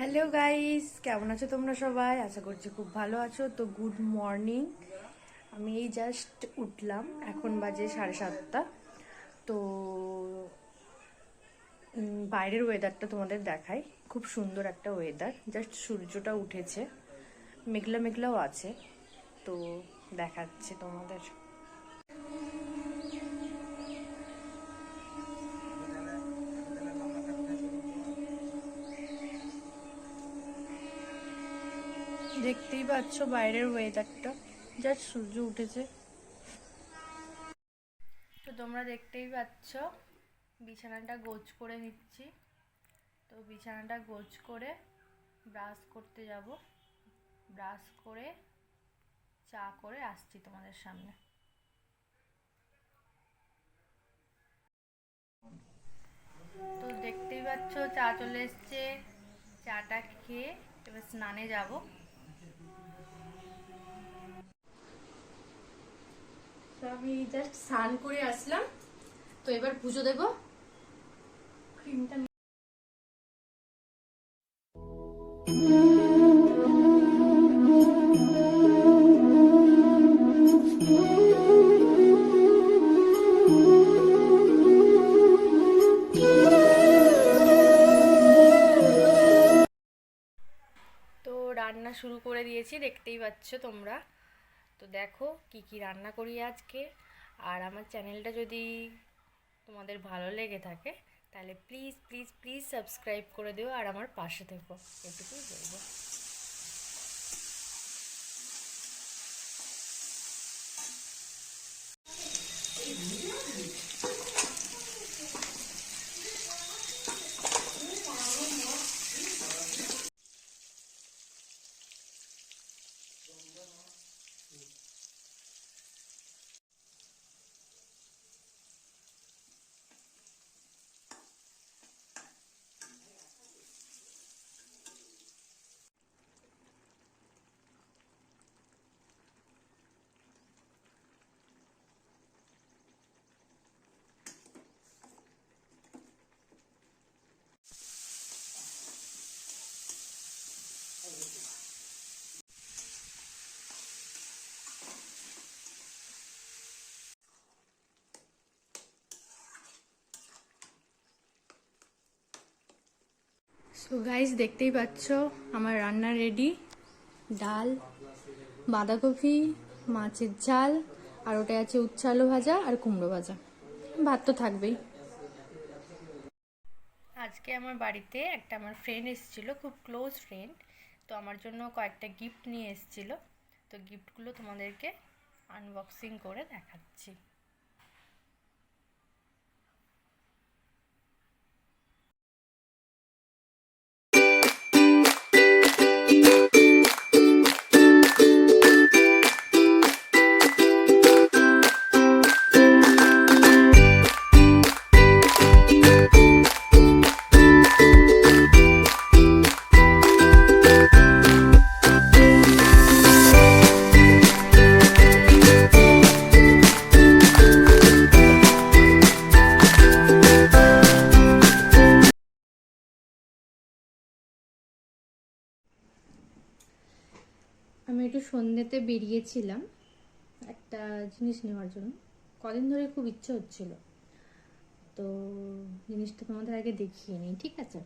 Hello guys, কেমন আছো তোমরা সবাই? আশা করছি খুব ভালো আছো। তো গুড মর্নিং। আমি এই জাস্ট উঠলাম, এখন বাজে 7:30। তো বাইরের ওয়েদারটা তোমাদের দেখাই। খুব সুন্দর একটা ওয়েদার, জাস্ট সূর্যটা উঠেছে, মেঘলা মেঘলাও আছে। তো দেখাচ্ছে তোমাদের। দেখতেই পাচ্ছ বাইরের ওয়েদারটা, জাস্ট সূর্য উঠেছে। তো তোমরা দেখতেই পাচ্ছ বিছানাটা গোছ করে নিচ্ছি। তো বিছানাটা গোছ করে ব্রাশ করতে যাব, ব্রাশ করে চা করে আসছি তোমাদের সামনে। তো দেখতেই পাচ্ছ চা চলে এসছে, চাটা খেয়ে এবার স্নানে যাব। তো আমি জাস্ট স্নান করে আসলাম, তো এবার পুজো দেব। ক্রিমটা তো রান্না শুরু করে দিয়েছি, দেখতেই পাচ্ছ তোমরা। তো দেখো কি কি রান্না করি আজকে। আর আমার চ্যানেলটা যদি তোমাদের ভালো লেগে থাকে তাহলে প্লিজ প্লিজ প্লিজ সাবস্ক্রাইব করে দিও আর আমার পাশে থেকো, এটুকুই বলবো। সো গাইস, দেখতেই পাচ্ছ আমার রান্না রেডি। ডাল, বাঁধাকপি, মাছের ঝাল, আর ওটা আছে উচ্ছে আলু ভাজা আর কুমড়ো ভাজা। ভাত তো থাকবেই। আজকে আমার বাড়িতে একটা আমার ফ্রেন্ড এসেছিল, খুব ক্লোজ ফ্রেন্ড। তো আমার জন্য কয়েকটা গিফট নিয়ে এসেছিল। তো গিফটগুলো তোমাদেরকে আনবক্সিং করে দেখাচ্ছি। আমি একটু সন্ধ্যেতে বেরিয়েছিলাম একটা জিনিস নেওয়ার জন্য। কদিন ধরে খুব ইচ্ছে হচ্ছিল, তো জিনিসটা তোমাদের আগে দেখিয়ে নিই, ঠিক আছে?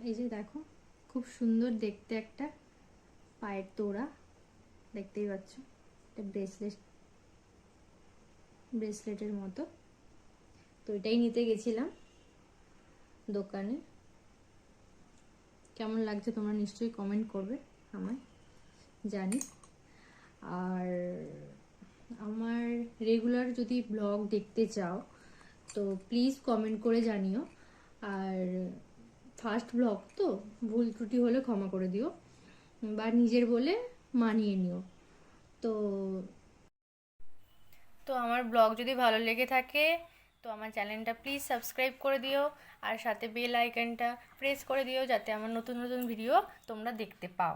এই যে দেখো, খুব সুন্দর দেখতে একটা পায়ের তোড়া, দেখতেই পাচ্ছ। একটা ব্রেসলেটের মতো। তো এটাই নিতে গেছিলাম দোকানে। কেমন লাগছে তোমরা নিশ্চয়ই কমেন্ট করবে আমায়, জানি। আর আমার রেগুলার যদি ব্লগ দেখতে চাও তো প্লিজ কমেন্ট করে জানিও। আর ফার্স্ট ব্লগ তো ভুল ত্রুটি হলে ক্ষমা করে দিও, বা নিজের বলে মানিয়ে নিও। তো তো আমার ব্লগ যদি ভালো লেগে থাকে তো আমার চ্যানেলটা প্লিজ সাবস্ক্রাইব করে দিও, আর সাথে বেল আইকনটা প্রেস করে দিও যাতে আমার নতুন নতুন ভিডিও তোমরা দেখতে পাও।